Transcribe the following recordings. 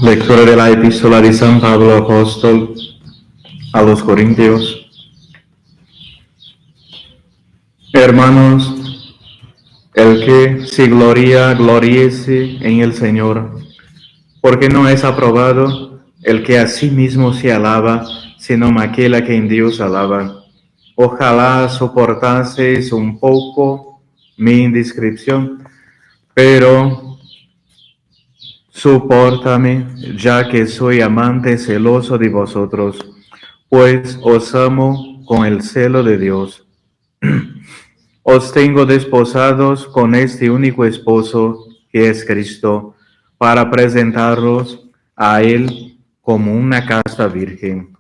Lectura de la epístola de San Pablo apóstol a los Corintios. Hermanos, el que se gloria, gloríese en el Señor, porque no es aprobado el que a sí mismo se alaba, sino aquel a quien Dios alaba. Ojalá soportaseis un poco mi indiscreción, pero sopórtame, ya que soy amante celoso de vosotros, pues os amo con el celo de Dios. Os tengo desposados con este único esposo, que es Cristo, para presentaros a Él como una casta virgen.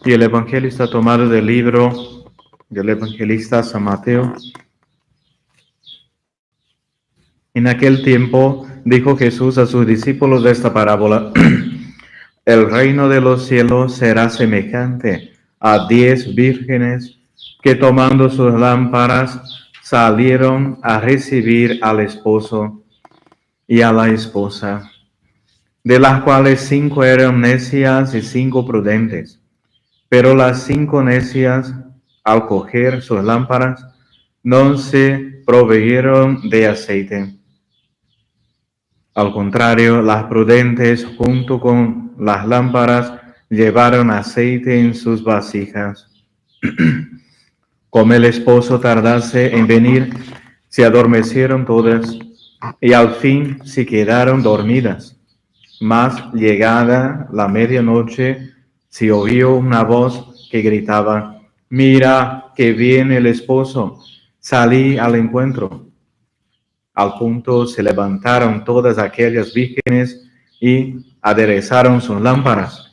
Y el Evangelio está tomado del libro del evangelista San Mateo. En aquel tiempo dijo Jesús a sus discípulos esta parábola: El reino de los cielos será semejante a 10 vírgenes que, tomando sus lámparas, salieron a recibir al esposo y a la esposa, de las cuales 5 eran necias y 5 prudentes. Pero las 5 necias, al coger sus lámparas, no se proveyeron de aceite. Al contrario, las prudentes, junto con las lámparas, llevaron aceite en sus vasijas. Como el esposo tardase en venir, se adormecieron todas y al fin se quedaron dormidas. Mas llegada la medianoche, se oyó una voz que gritaba: Mira, que viene el esposo, salí al encuentro. Al punto se levantaron todas aquellas vírgenes y aderezaron sus lámparas.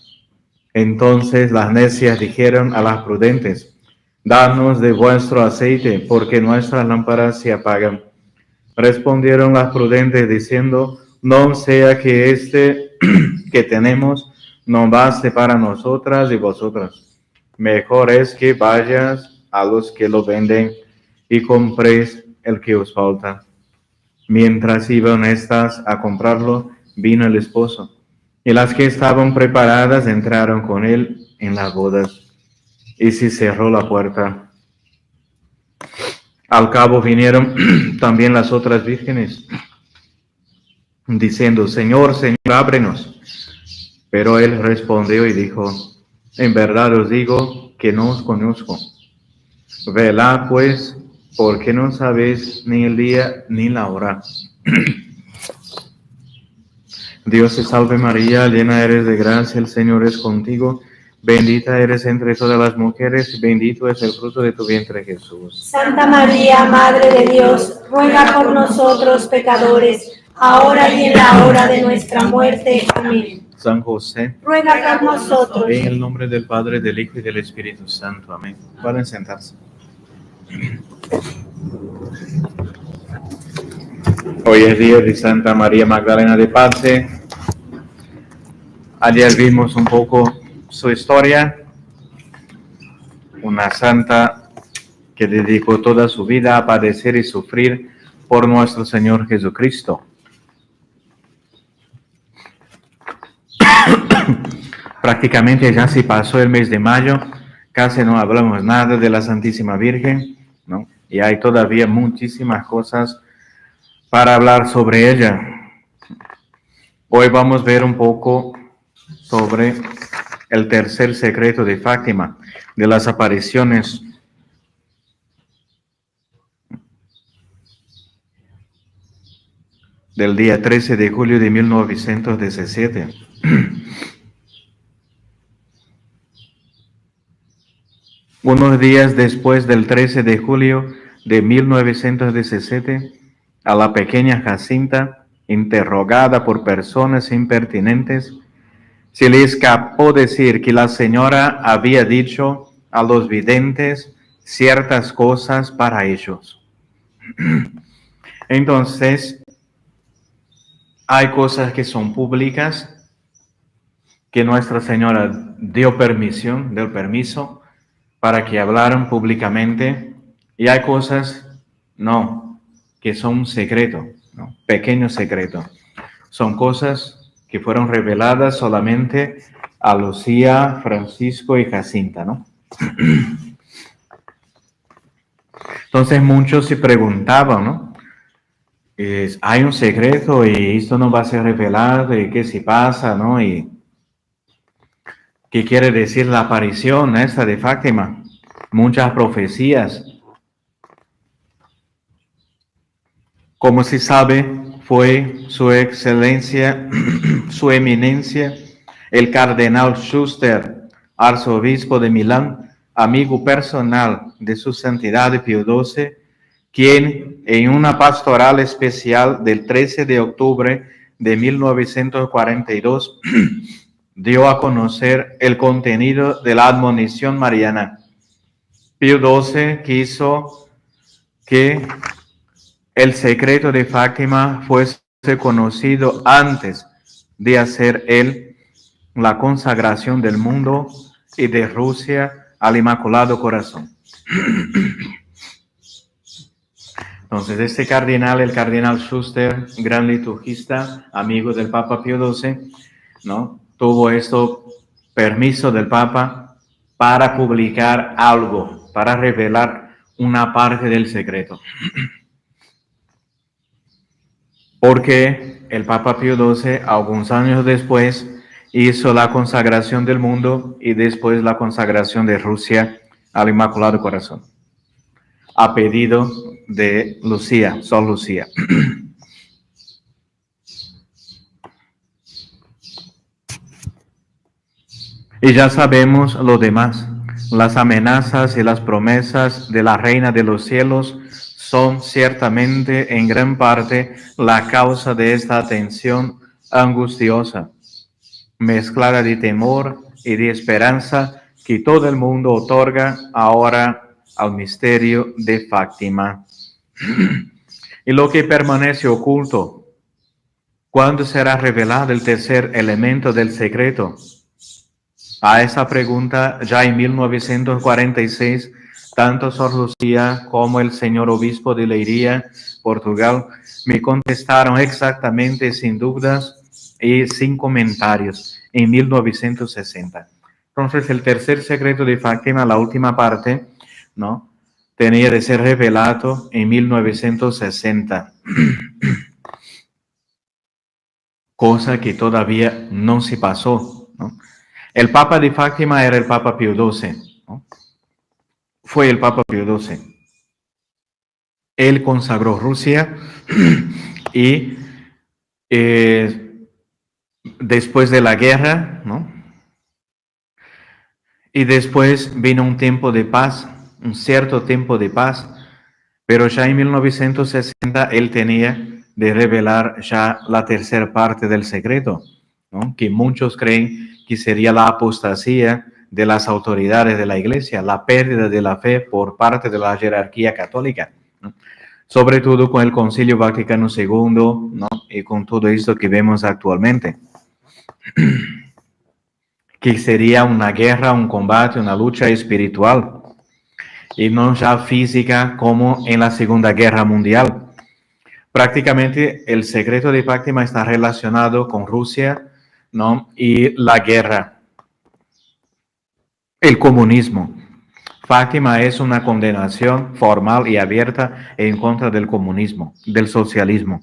Entonces las necias dijeron a las prudentes: Danos de vuestro aceite, porque nuestras lámparas se apagan. Respondieron las prudentes diciendo: No sea que este que tenemos no baste para nosotras y vosotras. Mejor es que vayas a los que lo venden y compréis el que os falta. Mientras iban estas a comprarlo, vino el esposo, y las que estaban preparadas entraron con él en las bodas, y se cerró la puerta. Al cabo vinieron también las otras vírgenes, diciendo: Señor, Señor, ábrenos. Pero él respondió y dijo: En verdad os digo que no os conozco. Velad pues, porque no sabéis ni el día ni la hora. Dios te salve María, llena eres de gracia, el Señor es contigo. Bendita eres entre todas las mujeres, y bendito es el fruto de tu vientre, Jesús. Santa María, Madre de Dios, ruega por nosotros pecadores, ahora y en la hora de nuestra muerte. Amén. San José, ruega por nosotros. en el nombre del Padre, del Hijo y del Espíritu Santo. Amén. Pueden sentarse. Hoy es día de Santa María Magdalena de Pazzi. Ayer vimos un poco su historia, una santa que dedicó toda su vida a padecer y sufrir por nuestro Señor Jesucristo. Prácticamente ya se pasó el mes de mayo, casi no hablamos nada de la Santísima Virgen, ¿no? Y hay todavía muchísimas cosas para hablar sobre ella. Hoy vamos a ver un poco sobre el tercer secreto de Fátima, de las apariciones. Del día 13 de julio de 1917. Unos días después del 13 de julio de 1917, a la pequeña Jacinta, interrogada por personas impertinentes, se le escapó decir que la señora había dicho a los videntes ciertas cosas para ellos. Entonces, hay cosas que son públicas, que Nuestra Señora dio permiso para que hablaran públicamente, y hay cosas, no, que son un secreto, ¿no? Pequeño secreto. Son cosas que fueron reveladas solamente a Lucía, Francisco y Jacinta, ¿no? Entonces muchos se preguntaban, ¿no? Hay un secreto y esto no va a ser revelado y qué si pasa, ¿no? Y qué quiere decir la aparición esta de Fátima. Muchas profecías. Como se sabe, fue su excelencia, su eminencia, el cardenal Schuster, arzobispo de Milán, amigo personal de su santidad Pío XII, quien en una pastoral especial del 13 de octubre de 1942 dio a conocer el contenido de la admonición mariana. Pío XII quiso que el secreto de Fátima fuese conocido antes de hacer él la consagración del mundo y de Rusia al Inmaculado Corazón. Entonces, este cardenal, el cardenal Schuster, gran liturgista, amigo del Papa Pío XII, ¿no? Tuvo esto permiso del Papa para publicar algo, para revelar una parte del secreto. Porque el Papa Pío XII, algunos años después, hizo la consagración del mundo y después la consagración de Rusia al Inmaculado Corazón, a pedido de Lucía, Sor Lucía. Y ya sabemos lo demás. Las amenazas y las promesas de la Reina de los Cielos son ciertamente en gran parte la causa de esta tensión angustiosa, mezclada de temor y de esperanza que todo el mundo otorga ahora al misterio de Fátima. Y lo que permanece oculto, ¿cuándo será revelado el tercer elemento del secreto? A esa pregunta, ya en 1946, tanto Sor Lucía como el señor obispo de Leiria, Portugal, me contestaron exactamente sin dudas y sin comentarios en 1960. Entonces, el tercer secreto de Fátima, la última parte, ¿no? Tenía de ser revelado en 1960. Cosa que todavía no se pasó, ¿no? El Papa de Fátima era el Papa Pío XII, ¿no? Fue el Papa Pío XII. Él consagró Rusia y después de la guerra, ¿no? Y después vino un tiempo de paz, un cierto tiempo de paz, pero ya en 1960 él tenía de revelar ya la tercera parte del secreto, ¿no? Que muchos creen que sería la apostasía de las autoridades de la Iglesia, la pérdida de la fe por parte de la jerarquía católica, ¿no? Sobre todo con el Concilio Vaticano II, ¿no? Y con todo esto que vemos actualmente, que sería una guerra, un combate, una lucha espiritual, y no ya física como en la Segunda Guerra Mundial. Prácticamente el secreto de Fátima está relacionado con Rusia, ¿no? Y la guerra, el comunismo. Fátima es una condenación formal y abierta en contra del comunismo, del socialismo.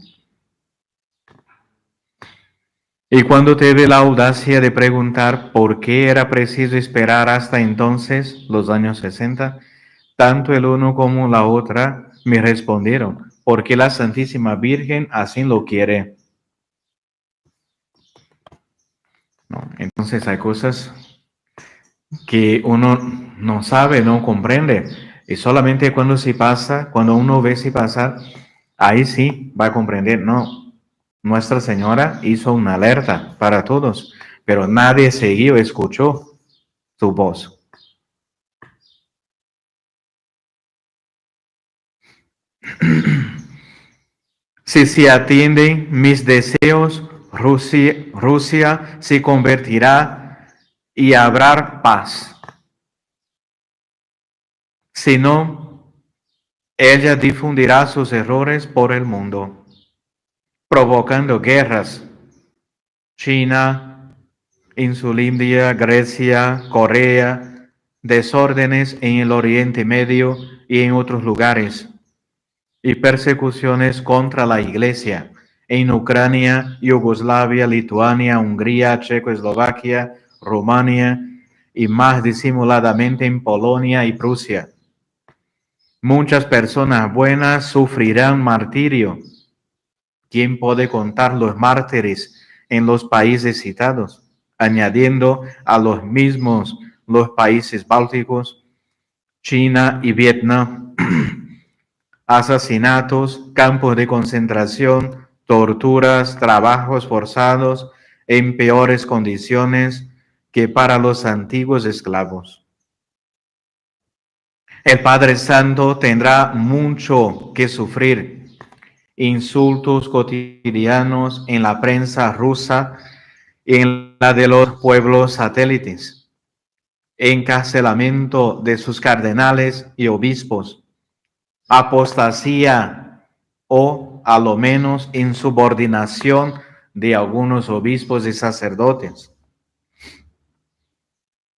Y cuando tuve la audacia de preguntar por qué era preciso esperar hasta entonces, los años 60, tanto el uno como la otra me respondieron, porque la Santísima Virgen así lo quiere. ¿No? Entonces hay cosas que uno no sabe, no comprende. Y solamente cuando se pasa, cuando uno ve se pasar, ahí sí va a comprender. No, Nuestra Señora hizo una alerta para todos, pero nadie siguió, escuchó su voz. Si se atienden mis deseos, Rusia se convertirá y habrá paz. Si no, ella difundirá sus errores por el mundo. provocando guerras. China, Insulindia, Grecia, Corea, desórdenes en el Oriente Medio y en otros lugares, y persecuciones contra la Iglesia en Ucrania, Yugoslavia, Lituania, Hungría, Checoslovaquia, Rumania y más disimuladamente en Polonia y Prusia. Muchas personas buenas sufrirán martirio. ¿Quién puede contar los mártires en los países citados? Añadiendo a los mismos los países bálticos, China y Vietnam. Asesinatos, campos de concentración, torturas, trabajos forzados en peores condiciones que para los antiguos esclavos. El Padre Santo tendrá mucho que sufrir. Insultos cotidianos en la prensa rusa y en la de los pueblos satélites. Encarcelamiento de sus cardenales y obispos. Apostasía o a lo menos insubordinación de algunos obispos y sacerdotes.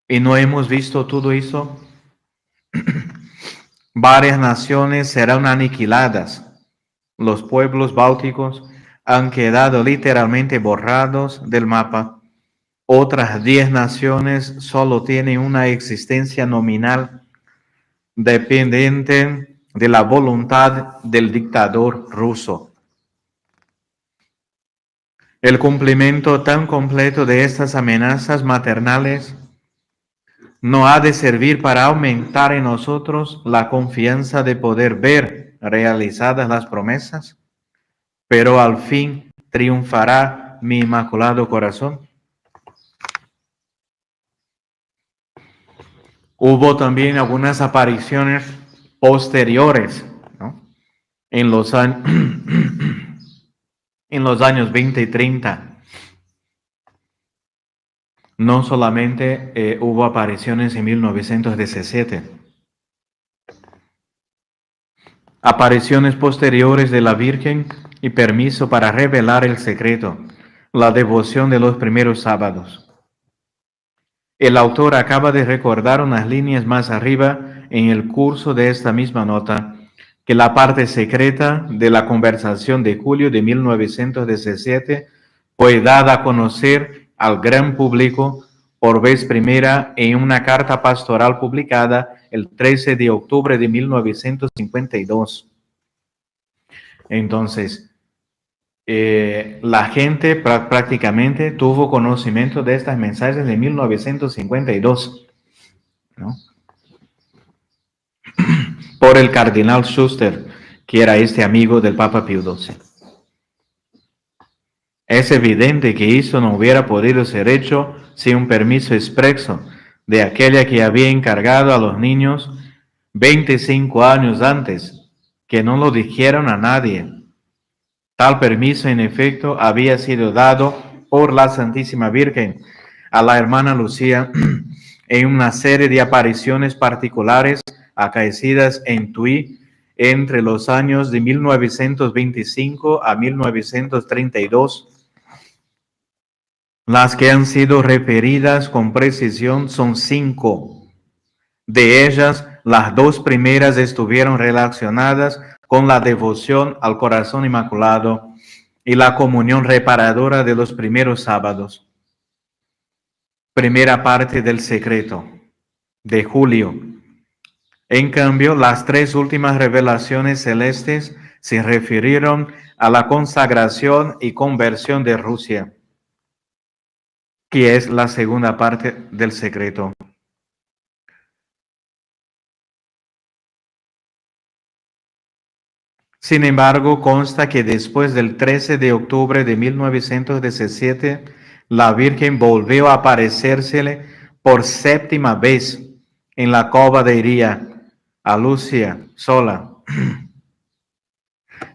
¿Y no hemos visto todo eso? Varias naciones serán aniquiladas. Los pueblos bálticos han quedado literalmente borrados del mapa. Otras 10 naciones solo tienen una existencia nominal dependiente de la voluntad del dictador ruso. El cumplimiento tan completo de estas amenazas maternales no ha de servir para aumentar en nosotros la confianza de poder ver realizadas las promesas, pero al fin triunfará mi inmaculado corazón. Hubo también algunas apariciones posteriores, ¿no? en los años 20 y 30. No solamente hubo apariciones en 1917. Apariciones posteriores de la Virgen y permiso para revelar el secreto, la devoción de los primeros sábados. El autor acaba de recordar unas líneas más arriba en el curso de esta misma nota, que la parte secreta de la conversación de julio de 1917 fue dada a conocer al gran público por vez primera en una carta pastoral publicada el 13 de octubre de 1952. Entonces, la gente prácticamente tuvo conocimiento de estas mensajes de 1952, ¿no? Por el cardenal Schuster, que era este amigo del Papa Pío XII. Es evidente que esto no hubiera podido ser hecho sin un permiso expreso de aquella que había encargado a los niños 25 años antes, que no lo dijeron a nadie. Tal permiso, en efecto, había sido dado por la Santísima Virgen a la hermana Lucía en una serie de apariciones particulares acaecidas en Tui entre los años de 1925 a 1932. Las que han sido referidas con precisión son 5. De ellas, las 2 primeras estuvieron relacionadas con la devoción al Corazón Inmaculado y la comunión reparadora de los primeros sábados. Primera parte del secreto, de julio. En cambio, las 3 últimas revelaciones celestes se refirieron a la consagración y conversión de Rusia, que es la segunda parte del secreto. Sin embargo, consta que después del 13 de octubre de 1917, la Virgen volvió a aparecérsele por 7ª vez en la cova de Iría, a Lucia sola,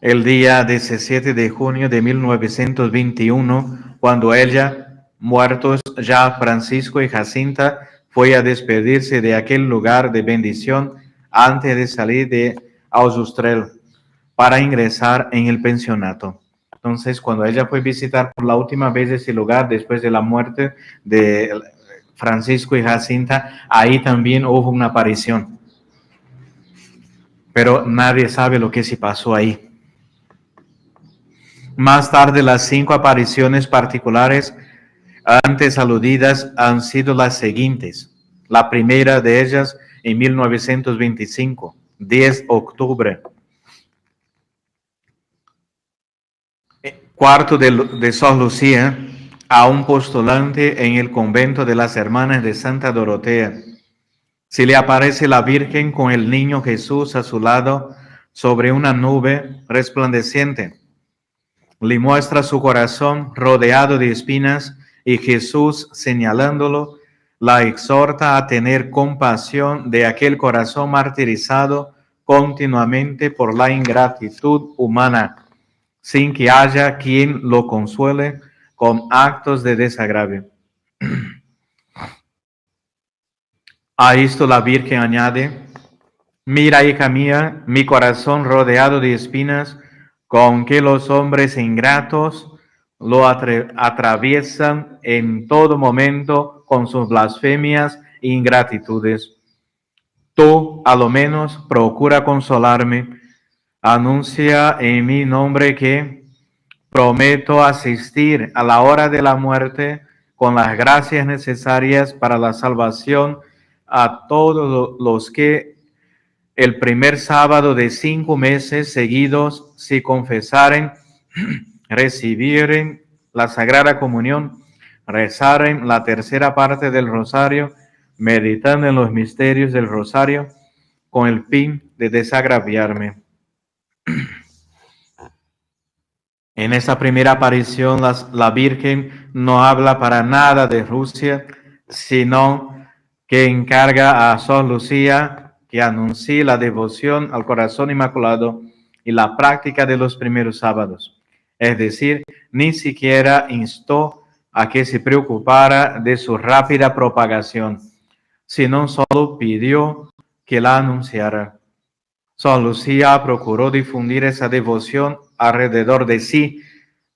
el día 17 de junio de 1921, cuando ella, muertos ya Francisco y Jacinta, fue a despedirse de aquel lugar de bendición antes de salir de Ausustrel para ingresar en el pensionato. Entonces, cuando ella fue a visitar por la última vez ese lugar después de la muerte de Francisco y Jacinta, ahí también hubo una aparición. Pero nadie sabe lo que se pasó ahí. Más tarde, las 5 apariciones particulares antes aludidas han sido las siguientes. La primera de ellas en 1925, 10 de octubre. Cuarto de Sor Lucía, a un postulante en el convento de las Hermanas de Santa Dorotea. Se le aparece la Virgen con el niño Jesús a su lado sobre una nube resplandeciente. Le muestra su corazón rodeado de espinas y Jesús, señalándolo, la exhorta a tener compasión de aquel corazón martirizado continuamente por la ingratitud humana, sin que haya quien lo consuele con actos de desagravio. A esto la Virgen añade: mira, hija mía, mi corazón rodeado de espinas, con que los hombres ingratos lo atraviesan en todo momento con sus blasfemias e ingratitudes. Tú, a lo menos, procura consolarme. Anuncia en mi nombre que prometo asistir a la hora de la muerte con las gracias necesarias para la salvación a todos los que el primer sábado de 5 meses seguidos se confesaren, recibieren la Sagrada Comunión, rezaren la tercera parte del rosario, meditando en los misterios del rosario, con el fin de desagraviarme. En esta primera aparición, la Virgen no habla para nada de Rusia, sino que encarga a Sor Lucía que anuncie la devoción al corazón inmaculado y la práctica de los primeros sábados. Es decir, ni siquiera instó a que se preocupara de su rápida propagación, sino solo pidió que la anunciara. Sor Lucía procuró difundir esa devoción alrededor de sí,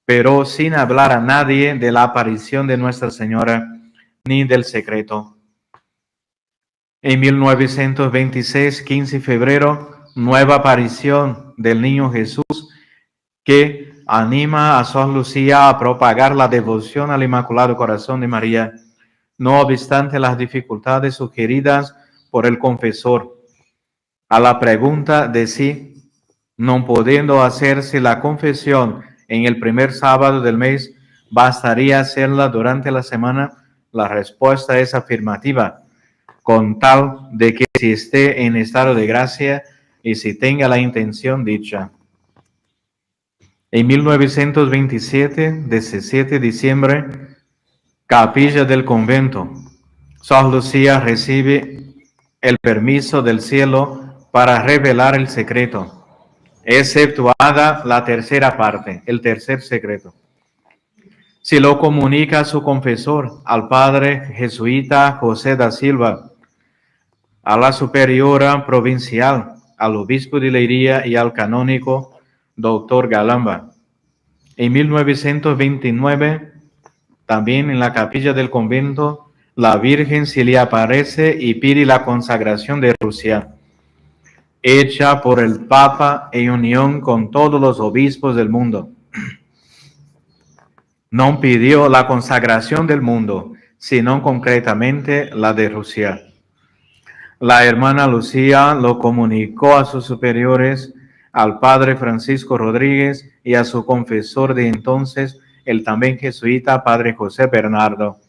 pero sin hablar a nadie de la aparición de Nuestra Señora ni del secreto. En 1926, 15 de febrero, nueva aparición del niño Jesús que anima a Sor Lucía a propagar la devoción al Inmaculado Corazón de María, no obstante las dificultades sugeridas por el confesor. A la pregunta de si, no pudiendo hacerse la confesión en el primer sábado del mes, ¿bastaría hacerla durante la semana? La respuesta es afirmativa, con tal de que si esté en estado de gracia y si tenga la intención dicha. En 1927, 17 de diciembre, capilla del convento, Sor Lucía recibe el permiso del cielo para revelar el secreto, exceptuada la tercera parte, el tercer secreto. Se lo comunica a su confesor, al padre jesuita José da Silva, a la superiora provincial, al obispo de Leiría y al canónigo doctor Galamba. En 1929, también en la capilla del convento, la Virgen se le aparece y pide la consagración de Rusia, hecha por el Papa en unión con todos los obispos del mundo. No pidió la consagración del mundo, sino concretamente la de Rusia. La hermana Lucía lo comunicó a sus superiores, al padre Francisco Rodríguez y a su confesor de entonces, el también jesuita padre José Bernardo,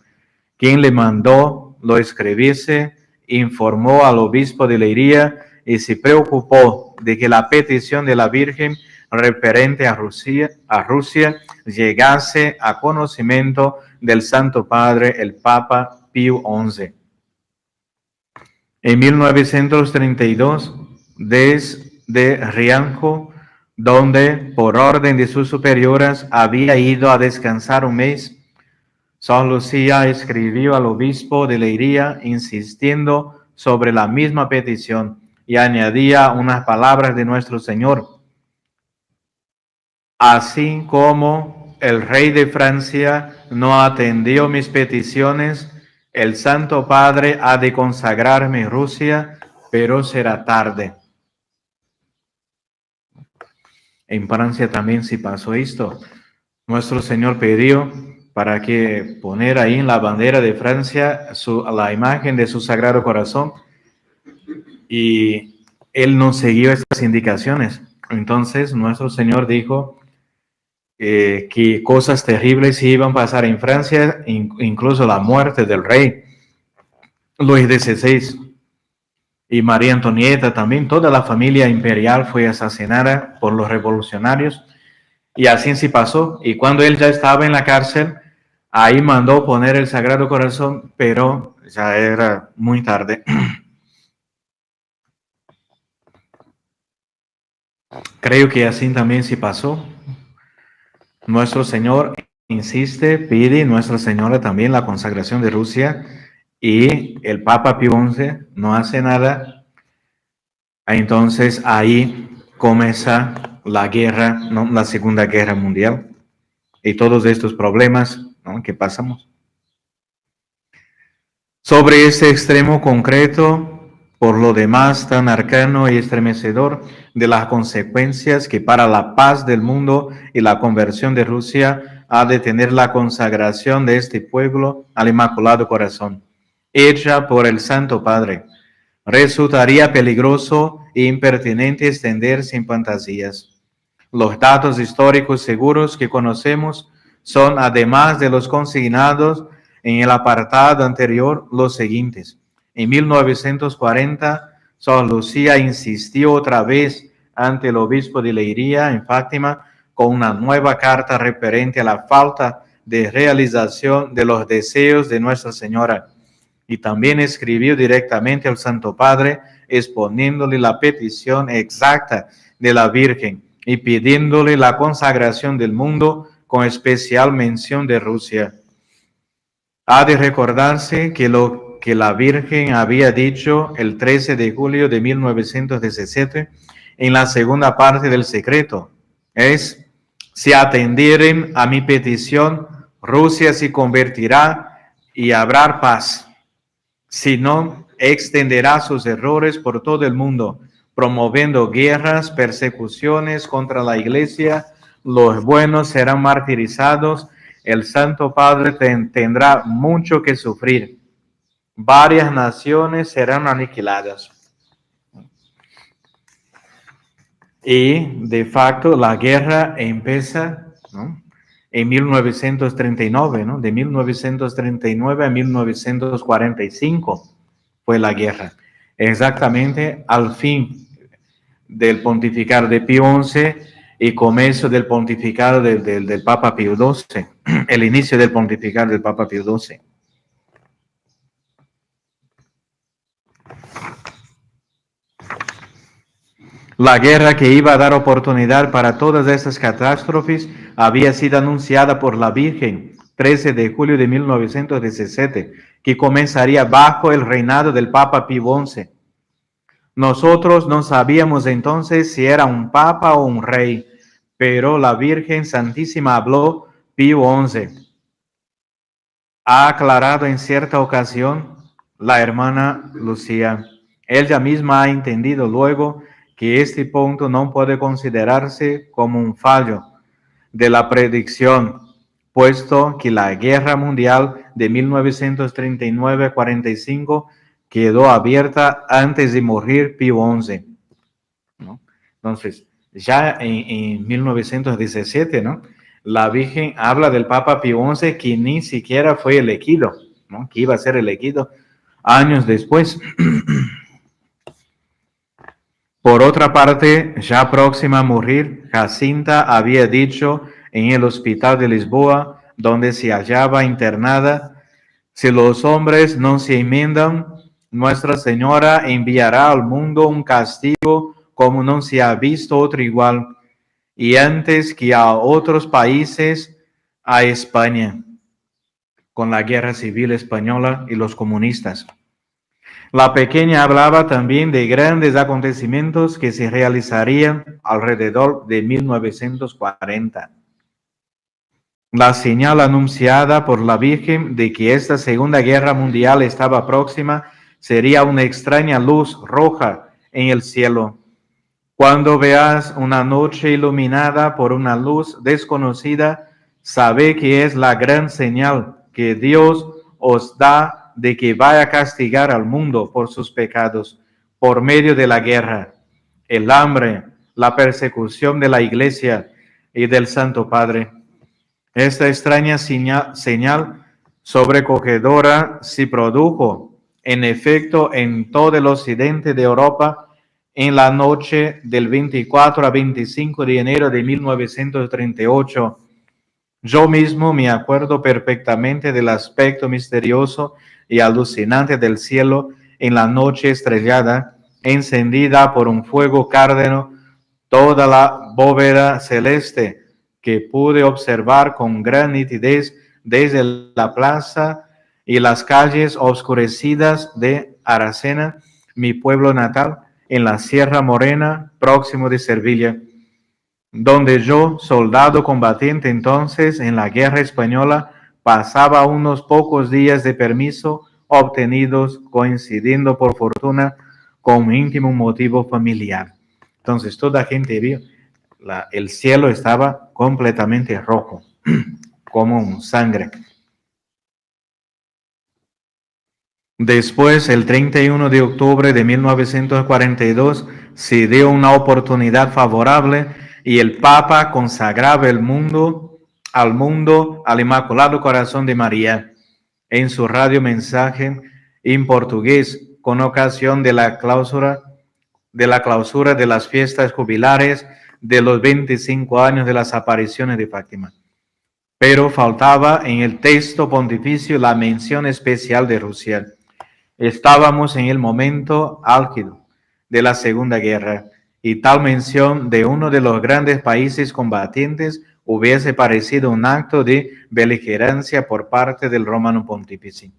quien le mandó lo escribiese, informó al obispo de Leiría y se preocupó de que la petición de la Virgen referente a Rusia llegase a conocimiento del Santo Padre, el Papa Pío XI. En 1932, desde Rianjo, donde por orden de sus superioras había ido a descansar un mes, Sor Lucía escribió al obispo de Leiría insistiendo sobre la misma petición y añadía unas palabras de nuestro Señor. así como el rey de Francia no atendió mis peticiones, el Santo Padre ha de consagrarme Rusia, pero será tarde. En Francia también se pasó esto. Nuestro Señor pidió para que poner ahí en la bandera de Francia la imagen de su Sagrado Corazón, y él no siguió estas indicaciones. Entonces nuestro Señor dijo que cosas terribles iban a pasar en Francia, incluso la muerte del rey Luis XVI. Y María Antonieta también, toda la familia imperial fue asesinada por los revolucionarios, y así se pasó. Y cuando él ya estaba en la cárcel, ahí mandó poner el Sagrado Corazón, pero ya era muy tarde. Creo que así también se pasó. Nuestro Señor insiste, pide Nuestra Señora también la consagración de Rusia, y el Papa Pío XI no hace nada. Entonces ahí comienza la guerra, ¿no? La Segunda Guerra Mundial, y todos estos problemas, ¿no?, que pasamos. Sobre este extremo concreto, por lo demás tan arcano y estremecedor, de las consecuencias que para la paz del mundo y la conversión de Rusia ha de tener la consagración de este pueblo al Inmaculado Corazón, hecha por el Santo Padre, resultaría peligroso e impertinente extender sin fantasías. Los datos históricos seguros que conocemos son, además de los consignados en el apartado anterior, los siguientes. En 1940, Sor Lucía insistió otra vez ante el obispo de Leiria, en Fátima, con una nueva carta referente a la falta de realización de los deseos de Nuestra Señora. Y también escribió directamente al Santo Padre, exponiéndole la petición exacta de la Virgen y pidiéndole la consagración del mundo, con especial mención de Rusia. Ha de recordarse que lo que la Virgen había dicho el 13 de julio de 1917 en la segunda parte del secreto es: si atendieren a mi petición, Rusia se convertirá y habrá paz. Si no, extenderá sus errores por todo el mundo, promoviendo guerras, persecuciones contra la Iglesia. Los buenos serán martirizados. El Santo Padre tendrá mucho que sufrir. Varias naciones serán aniquiladas. Y de facto la guerra empieza, ¿no?, en 1939, ¿no? De 1939 a 1945 fue la guerra. Exactamente al fin del pontificado de Pío XI y comienzo del pontificado del Papa Pío XII, el inicio del pontificado del Papa Pío XII. La guerra que iba a dar oportunidad para todas estas catástrofes había sido anunciada por la Virgen 13 de julio de 1917, que comenzaría bajo el reinado del Papa Pío XI. Nosotros no sabíamos entonces si era un papa o un rey, pero la Virgen Santísima habló. Pío XI ha aclarado en cierta ocasión la hermana Lucía. Ella misma ha entendido luego que este punto no puede considerarse como un fallo de la predicción, puesto que la guerra mundial de 1939-45 quedó abierta antes de morir Pío XI, ¿no? Entonces, ya en 1917, ¿no?, la Virgen habla del Papa Pío XI, que ni siquiera fue elegido, ¿no?, que iba a ser elegido años después. Por otra parte, ya próxima a morir, Jacinta había dicho en el hospital de Lisboa, donde se hallaba internada: si los hombres no se enmiendan, Nuestra Señora enviará al mundo un castigo como no se ha visto otro igual, y antes que a otros países, a España, con la guerra civil española y los comunistas. La pequeña hablaba también de grandes acontecimientos que se realizarían alrededor de 1940. La señal anunciada por la Virgen de que esta Segunda Guerra Mundial estaba próxima sería una extraña luz roja en el cielo. Cuando veas una noche iluminada por una luz desconocida, sabe que es la gran señal que Dios os da de que vaya a castigar al mundo por sus pecados, por medio de la guerra, el hambre, la persecución de la Iglesia y del Santo Padre. Esta extraña señal sobrecogedora se produjo, en efecto, en todo el occidente de Europa en la noche del 24 a 25 de enero de 1938. Yo mismo me acuerdo perfectamente del aspecto misterioso y alucinante del cielo en la noche estrellada, encendida por un fuego cárdeno, toda la bóveda celeste que pude observar con gran nitidez desde la plaza y las calles oscurecidas de Aracena, mi pueblo natal, en la Sierra Morena, próximo de Sevilla, donde yo, soldado combatiente entonces en la guerra española, pasaba unos pocos días de permiso obtenidos coincidiendo por fortuna con un íntimo motivo familiar. Entonces toda gente vio, el cielo estaba completamente rojo, como sangre. Después, el 31 de octubre de 1942, se dio una oportunidad favorable y el Papa consagraba al mundo al Inmaculado Corazón de María en su radio mensaje en portugués con ocasión de la clausura de las fiestas jubilares de los 25 años de las apariciones de Fátima. Pero faltaba en el texto pontificio la mención especial de Rusia. Estábamos en el momento álgido de la Segunda Guerra y tal mención de uno de los grandes países combatientes hubiese parecido un acto de beligerancia por parte del Romano Pontífice.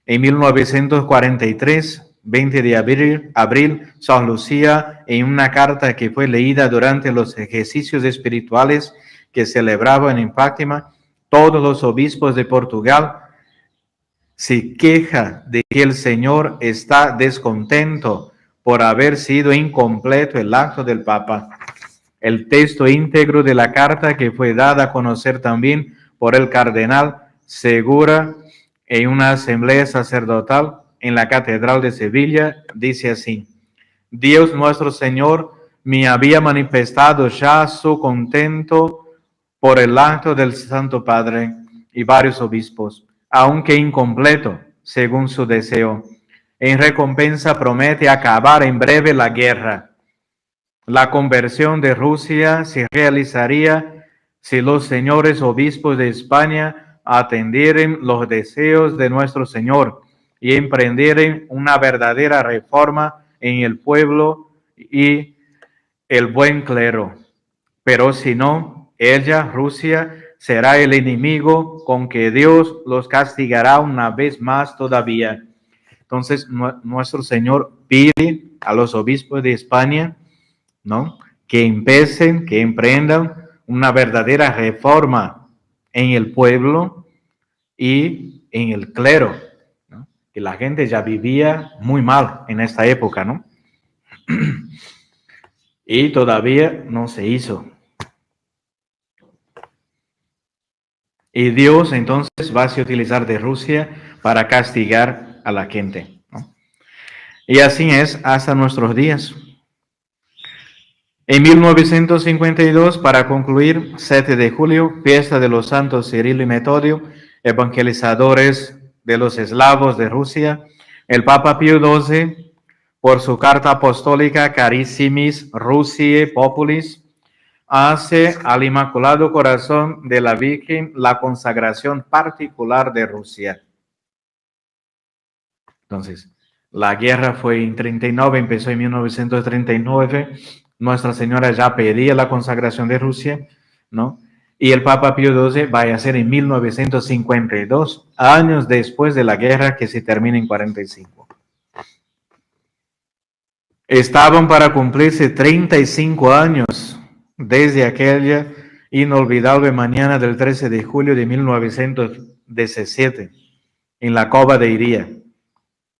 En 1943, 20 de abril, San Lucía, en una carta que fue leída durante los ejercicios espirituales que celebraban en Fátima, todos los obispos de Portugal se queja de que el Señor está descontento por haber sido incompleto el acto del Papa. El texto íntegro de la carta, que fue dada a conocer también por el cardenal Segura en una asamblea sacerdotal en la Catedral de Sevilla, dice así: Dios nuestro Señor me había manifestado ya su contento por el acto del Santo Padre y varios obispos, aunque incompleto, según su deseo. En recompensa promete acabar en breve la guerra. La conversión de Rusia se realizaría si los señores obispos de España atendieren los deseos de nuestro Señor y emprendieren una verdadera reforma en el pueblo y el buen clero. Pero si no, ella, Rusia, será el enemigo con que Dios los castigará una vez más todavía. Entonces, nuestro Señor pide a los obispos de España, ¿no?, que empiecen, que emprendan una verdadera reforma en el pueblo y en el clero, ¿no?, que la gente ya vivía muy mal en esta época, ¿no? Y todavía no se hizo. Y Dios entonces va a utilizar de Rusia para castigar a la gente, ¿no? Y así es hasta nuestros días. En 1952, para concluir, 7 de julio, fiesta de los santos Cirilo y Metodio, evangelizadores de los eslavos de Rusia, el Papa Pío XII, por su carta apostólica Carissimis Russiae Populis, hace al Inmaculado Corazón de la Virgen la consagración particular de Rusia. Entonces, la guerra fue en 39, empezó en 1939, Nuestra Señora ya pedía la consagración de Rusia, ¿no? Y el Papa Pío XII va a ser en 1952, años después de la guerra que se termina en 45. Estaban para cumplirse 35 años desde aquella inolvidable mañana del 13 de julio de 1917 en la cova de Iría.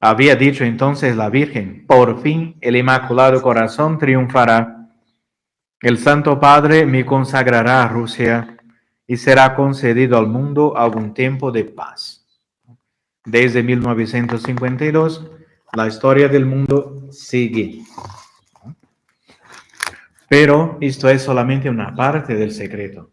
Había dicho entonces la Virgen: por fin el Inmaculado Corazón triunfará. El Santo Padre me consagrará a Rusia y será concedido al mundo algún tiempo de paz. Desde 1952, la historia del mundo sigue. Pero esto es solamente una parte del secreto.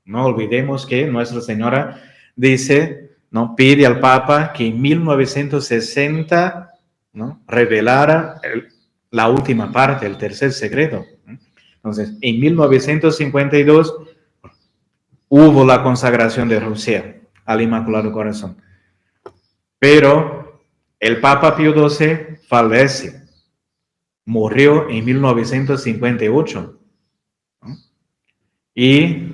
No olvidemos que Nuestra Señora dice, ¿no?, pide al Papa que en 1960, ¿no?, revelara la última parte, el tercer secreto. Entonces, en 1952 hubo la consagración de Rusia al Inmaculado Corazón. Pero el Papa Pío XII fallece, murió en 1958. ¿No? Y,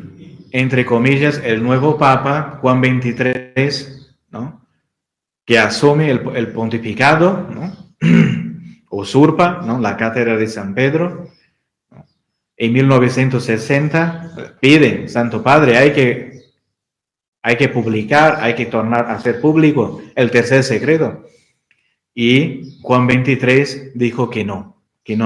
entre comillas, el nuevo Papa, Juan XXIII, ¿no?, que asume el pontificado, ¿no?, usurpa, ¿no?, la cátedra de San Pedro. En 1960 pide, Santo Padre, hay que publicar, hay que tornar a hacer público el tercer secreto. Y Juan XXIII dijo que no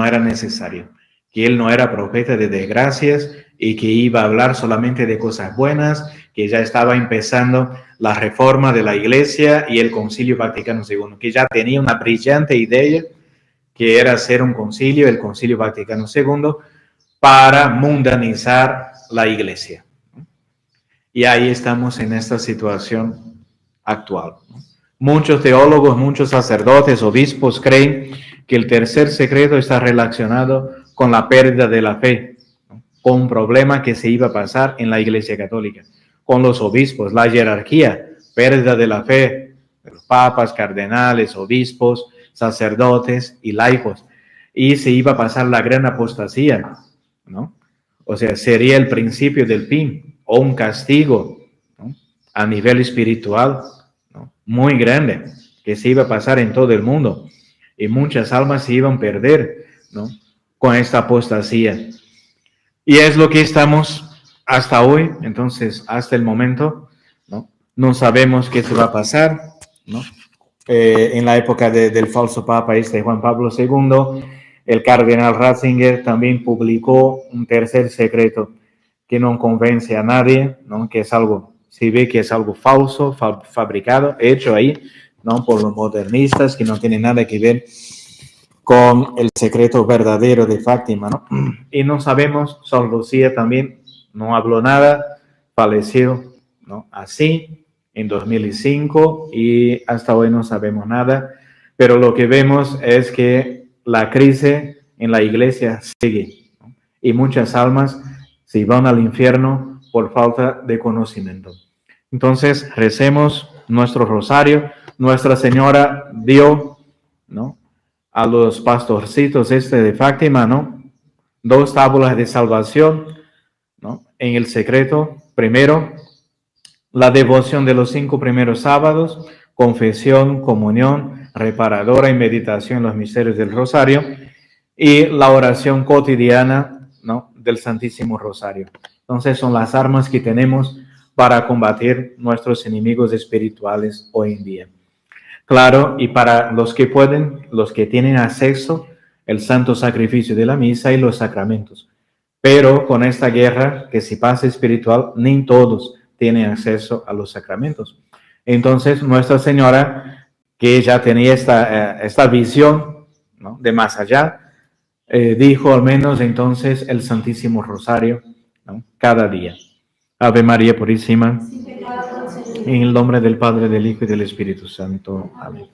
era necesario, que él no era profeta de desgracias y que iba a hablar solamente de cosas buenas, que ya estaba empezando la reforma de la Iglesia y el Concilio Vaticano II, que ya tenía una brillante idea, que era hacer un concilio, el Concilio Vaticano II, para mundanizar la Iglesia. Y ahí estamos en esta situación actual. Muchos teólogos, muchos sacerdotes, obispos creen que el tercer secreto está relacionado con la pérdida de la fe, ¿no?, con un problema que se iba a pasar en la Iglesia Católica, con los obispos, la jerarquía, pérdida de la fe de los papas, cardenales, obispos, sacerdotes y laicos, y se iba a pasar la gran apostasía, ¿no? O sea, sería el principio del fin o un castigo, ¿no?, a nivel espiritual, ¿no?, muy grande, que se iba a pasar en todo el mundo y muchas almas se iban a perder, ¿no?, con esta apostasía. Y es lo que estamos hasta hoy. Entonces, hasta el momento, no sabemos qué se va a pasar, ¿no? En la época del falso Papa Juan Pablo II, el cardenal Ratzinger también publicó un tercer secreto que no convence a nadie, ¿no?, que es algo, se ve que es algo falso, fabricado, hecho ahí, ¿no?, por los modernistas, que no tiene nada que ver con el secreto verdadero de Fátima, ¿no? Y no sabemos, Sor Lucía también no habló nada, falleció, ¿no?, así en 2005 y hasta hoy no sabemos nada, pero lo que vemos es que la crisis en la Iglesia sigue, ¿no?, y muchas almas se van al infierno por falta de conocimiento. Entonces, recemos nuestro rosario. Nuestra Señora dio, ¿no?, a los pastorcitos de Fátima, ¿no?, 2 tábulas de salvación, ¿no?, en el secreto. Primero, la devoción de los 5 primeros sábados, confesión, comunión reparadora y meditación en los misterios del Rosario, y la oración cotidiana, ¿no?, del Santísimo Rosario. Entonces, son las armas que tenemos para combatir nuestros enemigos espirituales hoy en día. Claro, y para los que pueden, los que tienen acceso, el santo sacrificio de la misa y los sacramentos. Pero con esta guerra que se pasa espiritual, ni todos tienen acceso a los sacramentos. Entonces, Nuestra Señora, que ya tenía esta visión, ¿no?, de más allá, dijo al menos entonces el Santísimo Rosario, ¿no?, cada día. Ave María Purísima, en el nombre del Padre, del Hijo y del Espíritu Santo. Amén.